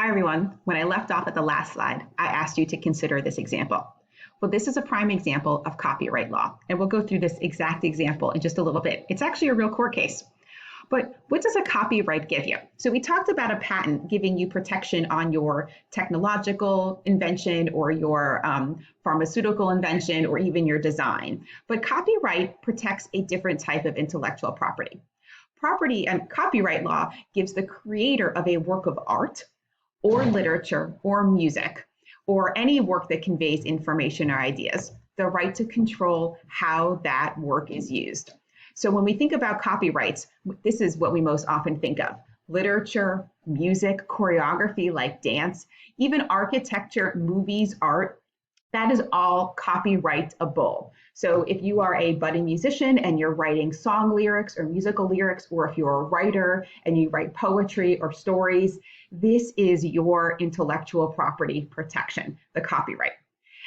Hi, everyone. When I left off at the last slide, I asked you to consider this example. Well, this is a prime example of copyright law, and we'll go through this exact example in just a little bit. It's actually a real court case. But what does a copyright give you? So we talked about a patent giving you protection on your technological invention or your pharmaceutical invention or even your design. But copyright protects a different type of intellectual property. Property and copyright law gives the creator of a work of art or literature or music or any work that conveys information or ideas the right to control how that work is used. So when we think about copyrights, this is what we most often think of: literature, music, choreography like dance, even architecture, movies, art. That is all copyrightable. So if you are a budding musician and you're writing song lyrics or musical lyrics, or if you're a writer and you write poetry or stories, this is your intellectual property protection, the copyright.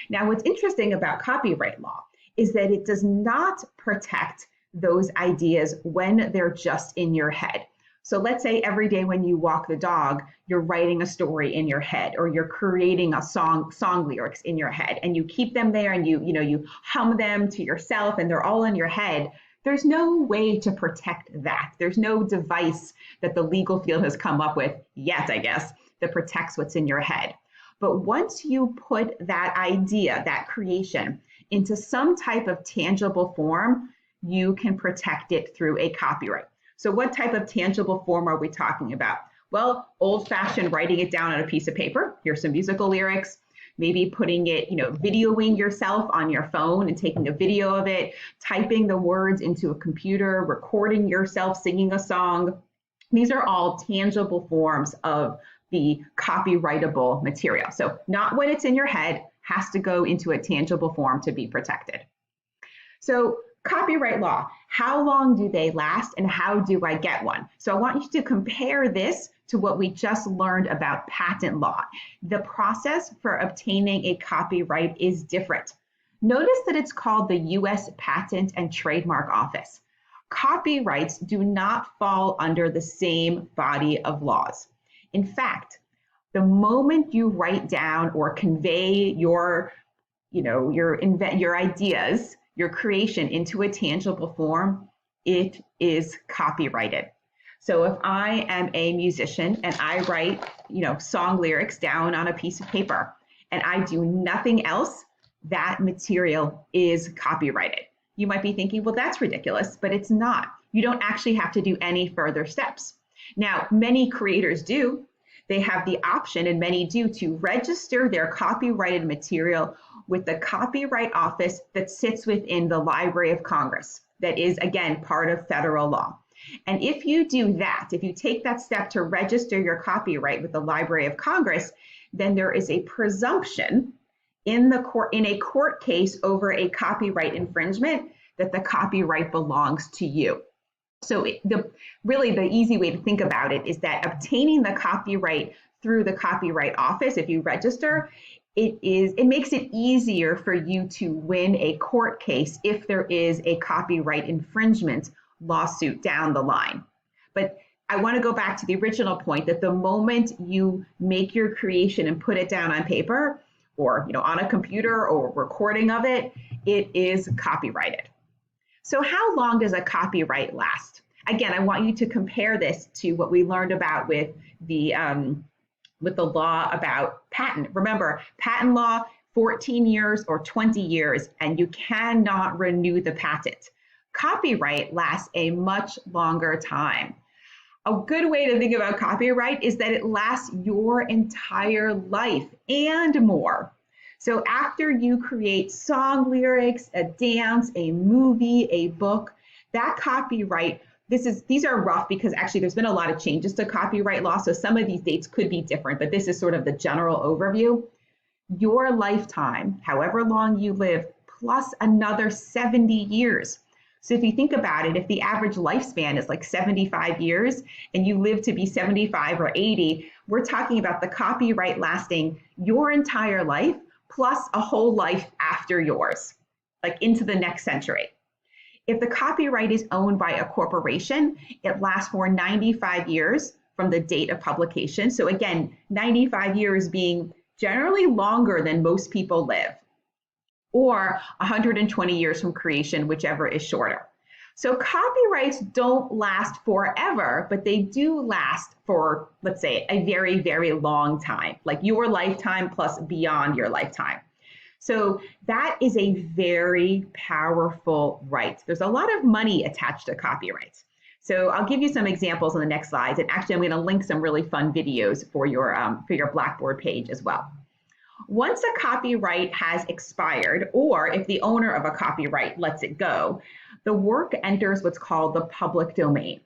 Now, what's interesting about copyright law is that it does not protect those ideas when they're just in your head. So let's say every day when you walk the dog, you're writing a story in your head, or you're creating a song lyrics in your head, and you keep them there and you hum them to yourself and they're all in your head. There's no way to protect that. There's no device that the legal field has come up with yet, I guess, that protects what's in your head. But once you put that idea, that creation, into some type of tangible form, you can protect it through a copyright. So what type of tangible form are we talking about? Well, old-fashioned writing it down on a piece of paper. Here's some musical lyrics. Maybe putting it, videoing yourself on your phone and taking a video of it, typing the words into a computer, recording yourself singing a song. These are all tangible forms of the copyrightable material. So not when it's in your head, has to go into a tangible form to be protected. So copyright law, how long do they last and how do I get one? So I want you to compare this to what we just learned about patent law. The process for obtaining a copyright is different. Notice that it's called the U.S. Patent and Trademark Office. Copyrights do not fall under the same body of laws. In fact, the moment you write down or convey your ideas, your creation into a tangible form, it is copyrighted. So if I am a musician and I write, song lyrics down on a piece of paper and I do nothing else, that material is copyrighted. You might be thinking, well, that's ridiculous, but it's not. You don't actually have to do any further steps. Now, many creators do. They have the option, and many do, to register their copyrighted material with the Copyright Office that sits within the Library of Congress. That is, again, part of federal law. And if you do that, if you take that step to register your copyright with the Library of Congress, then there is a presumption in a court case over a copyright infringement that the copyright belongs to you. So really the easy way to think about it is that obtaining the copyright through the Copyright Office, if you register, it makes it easier for you to win a court case if there is a copyright infringement lawsuit down the line. But I want to go back to the original point that the moment you make your creation and put it down on paper or on a computer or recording of it, it is copyrighted. So how long does a copyright last? Again, I want you to compare this to what we learned about with the law about patent. Remember, patent law, 14 years or 20 years, and you cannot renew the patent. Copyright lasts a much longer time. A good way to think about copyright is that it lasts your entire life and more. So after you create song lyrics, a dance, a movie, a book, that copyright, these are rough because actually there's been a lot of changes to copyright law. So some of these dates could be different, but this is sort of the general overview. Your lifetime, however long you live, plus another 70 years. So if you think about it, if the average lifespan is like 75 years and you live to be 75 or 80, we're talking about the copyright lasting your entire life plus a whole life after yours, like into the next century. If the copyright is owned by a corporation, it lasts for 95 years from the date of publication. So again, 95 years being generally longer than most people live, or 120 years from creation, whichever is shorter. So copyrights don't last forever, but they do last for, let's say, a very, very long time, like your lifetime plus beyond your lifetime. So that is a very powerful right. There's a lot of money attached to copyrights. So I'll give you some examples on the next slides. And actually, I'm going to link some really fun videos for your Blackboard page as well. Once a copyright has expired, or if the owner of a copyright lets it go, the work enters what's called the public domain,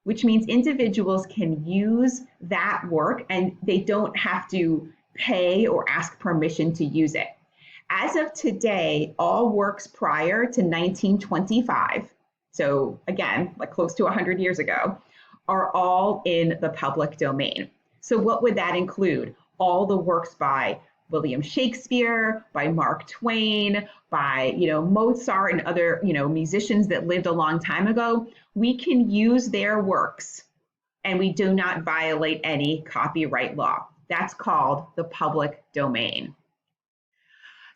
which means individuals can use that work and they don't have to pay or ask permission to use it. As of today, all works prior to 1925, so again, like close to 100 years ago, are all in the public domain. So what would that include? All the works by William Shakespeare, by Mark Twain, by Mozart and other musicians that lived a long time ago. We can use their works and we do not violate any copyright law. That's called the public domain.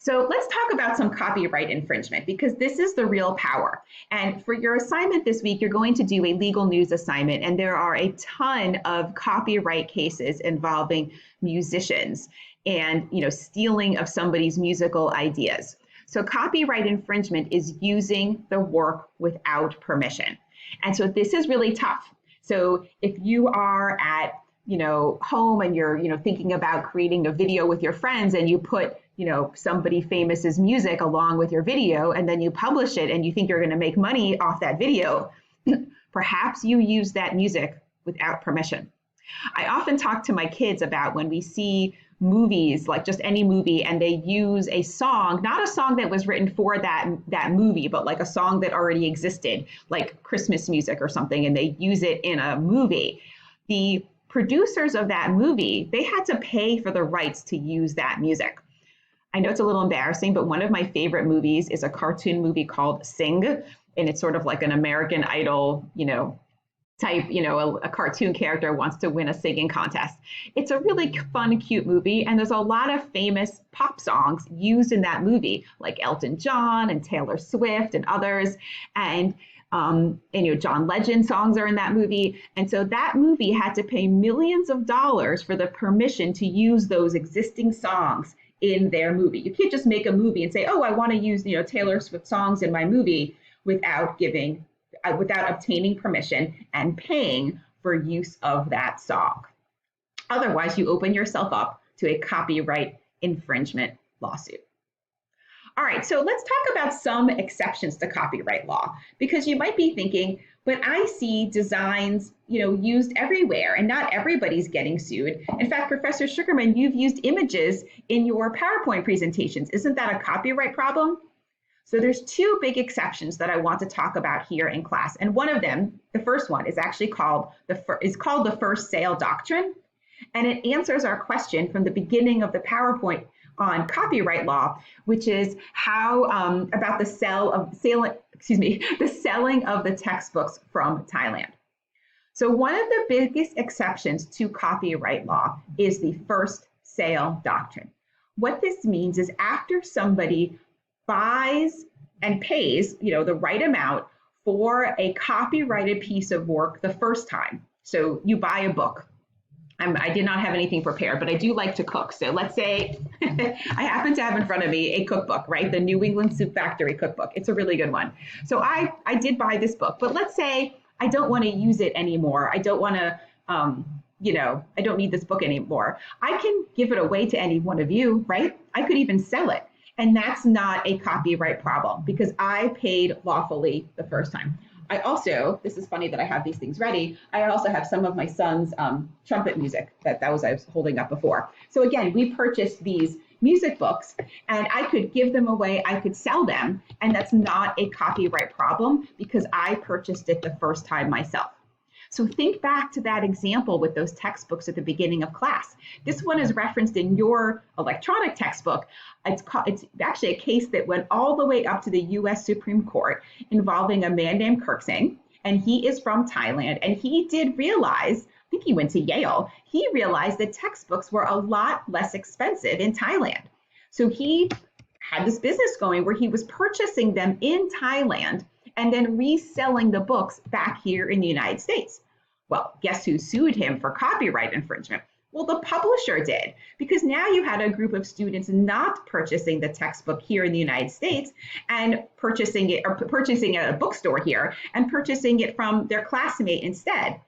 So let's talk about some copyright infringement, because this is the real power. And for your assignment this week, you're going to do a legal news assignment, and there are a ton of copyright cases involving musicians and stealing of somebody's musical ideas. So copyright infringement is using the work without permission. And so this is really tough. So if you are at home and you're thinking about creating a video with your friends, and you put somebody famous's music along with your video, and then you publish it and you think you're going to make money off that video, perhaps you use that music without permission. I often talk to my kids about when we see movies, like just any movie, and they use a song, not a song that was written for that movie, but like a song that already existed, like Christmas music or something, and they use it in a movie. The producers of that movie, they had to pay for the rights to use that music. I know it's a little embarrassing, but one of my favorite movies is a cartoon movie called Sing, and it's sort of like an American Idol, type, a cartoon character wants to win a singing contest. It's a really fun, cute movie, and there's a lot of famous pop songs used in that movie, like Elton John and Taylor Swift and others, and John Legend songs are in that movie. And so that movie had to pay millions of dollars for the permission to use those existing songs in their movie. You can't just make a movie and say, oh, I want to use Taylor Swift songs in my movie without obtaining permission and paying for use of that song. Otherwise, you open yourself up to a copyright infringement lawsuit. All right, so let's talk about some exceptions to copyright law, because you might be thinking, but I see designs, used everywhere, and not everybody's getting sued. In fact, Professor Sugarman, you've used images in your PowerPoint presentations. Isn't that a copyright problem? So there's two big exceptions that I want to talk about here in class. And one of them, the first one, is actually called the first sale doctrine. And it answers our question from the beginning of the PowerPoint on copyright law, which is how about the selling of the textbooks from Thailand. So one of the biggest exceptions to copyright law is the first sale doctrine. What this means is after somebody buys and pays, the right amount for a copyrighted piece of work the first time. So you buy a book. I did not have anything prepared, but I do like to cook. So let's say I happen to have in front of me a cookbook, right? The New England Soup Factory cookbook. It's a really good one. So I did buy this book, but let's say I don't want to use it anymore. I don't want to, I don't need this book anymore. I can give it away to any one of you, right? I could even sell it. And that's not a copyright problem because I paid lawfully the first time. I also, this is funny that I have these things ready, I also have some of my son's trumpet music that I was holding up before. So again, we purchased these music books and I could give them away, I could sell them, and that's not a copyright problem because I purchased it the first time myself. So think back to that example with those textbooks at the beginning of class. This one is referenced in your electronic textbook. It's actually a case that went all the way up to the US Supreme Court involving a man named Kirk Singh, and he is from Thailand. And he did realize think he went to Yale, he realized that textbooks were a lot less expensive in Thailand. So he had this business going where he was purchasing them in Thailand and then reselling the books back here in the United States. Well, guess who sued him for copyright infringement? Well, the publisher did, because now you had a group of students not purchasing the textbook here in the United States and purchasing it at a bookstore here and purchasing it from their classmate instead.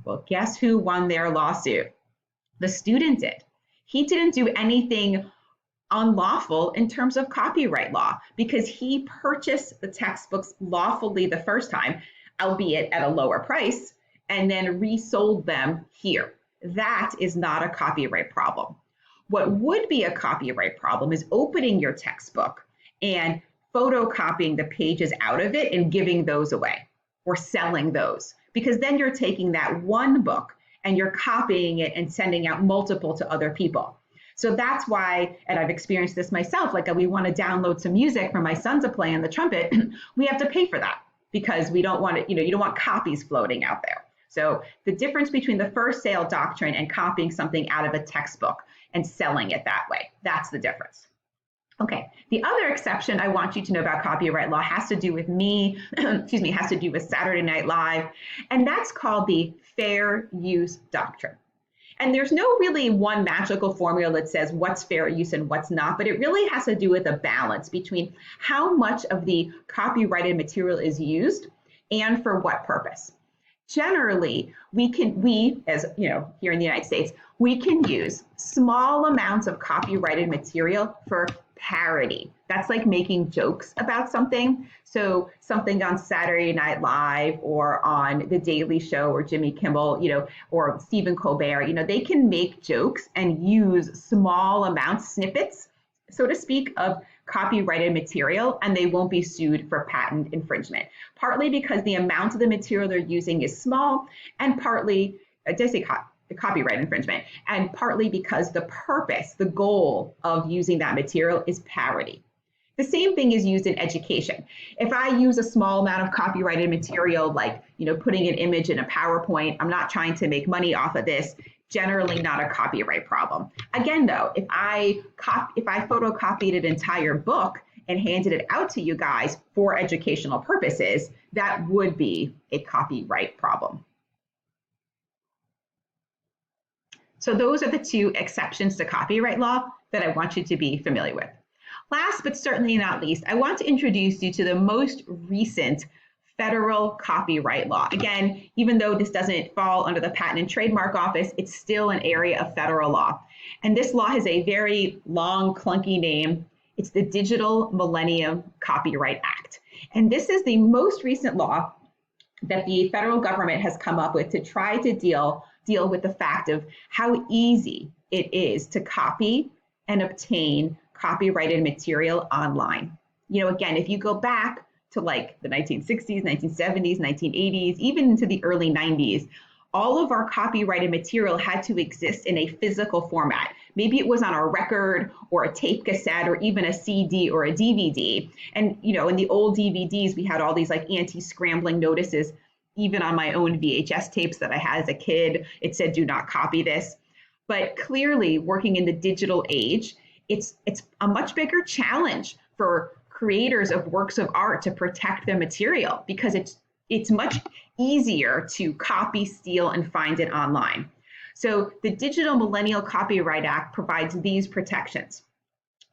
Well, guess who won their lawsuit? The student did. He didn't do anything unlawful in terms of copyright law because he purchased the textbooks lawfully the first time, albeit at a lower price, and then resold them here. That is not a copyright problem. What would be a copyright problem is opening your textbook and photocopying the pages out of it and giving those away or selling those, because then you're taking that one book and you're copying it and sending out multiple to other people. So that's why, and I've experienced this myself, like we want to download some music for my son to play on the trumpet, we have to pay for that because we don't want it, you don't want copies floating out there. So the difference between the first sale doctrine and copying something out of a textbook and selling it that way, that's the difference. Okay, the other exception I want you to know about copyright law has to do with me, has to do with Saturday Night Live, and that's called the fair use doctrine. And there's no really one magical formula that says what's fair use and what's not, but it really has to do with a balance between how much of the copyrighted material is used and for what purpose. Generally, we as here in the United States, we can use small amounts of copyrighted material for parody. That's like making jokes about something. So something on Saturday Night Live or on The Daily Show or Jimmy Kimmel, or Stephen Colbert, they can make jokes and use small amounts, snippets, so to speak, of copyrighted material, and they won't be sued for patent infringement. Partly because the amount of the material they're using is small, and partly, copyright infringement, and partly because the purpose, the goal of using that material is parody. The same thing is used in education. If I use a small amount of copyrighted material, like putting an image in a PowerPoint, I'm not trying to make money off of this, generally not a copyright problem. Again, though, if I photocopied an entire book and handed it out to you guys for educational purposes, that would be a copyright problem. So those are the two exceptions to copyright law that I want you to be familiar with. Last but certainly not least, I want to introduce you to the most recent federal copyright law. Again, even though this doesn't fall under the Patent and Trademark Office, it's still an area of federal law. And this law has a very long, clunky name. It's the Digital Millennium Copyright Act. And this is the most recent law that the federal government has come up with to try to deal with the fact of how easy it is to copy and obtain copyrighted material online. Again, if you go back to like the 1960s, 1970s, 1980s, even into the early 90s, all of our copyrighted material had to exist in a physical format. Maybe it was on a record or a tape cassette or even a CD or a DVD. And, in the old DVDs, we had all these like anti-scrambling notices. Even on my own VHS tapes that I had as a kid, it said, do not copy this. But clearly, working in the digital age, it's a much bigger challenge for creators of works of art to protect their material because it's much easier to copy, steal, and find it online. So the Digital Millennial Copyright Act provides these protections.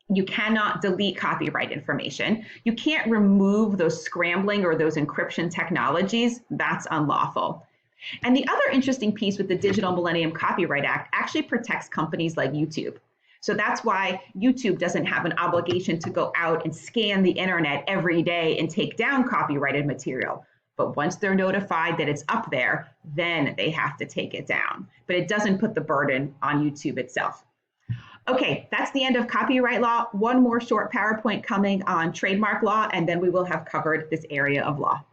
You cannot delete copyright information. You can't remove those scrambling or those encryption technologies. That's unlawful. And the other interesting piece with the Digital Millennium Copyright Act actually protects companies like YouTube. So that's why YouTube doesn't have an obligation to go out and scan the internet every day and take down copyrighted material. But once they're notified that it's up there, then they have to take it down. But it doesn't put the burden on YouTube itself. Okay, that's the end of copyright law. One more short PowerPoint coming on trademark law, and then we will have covered this area of law.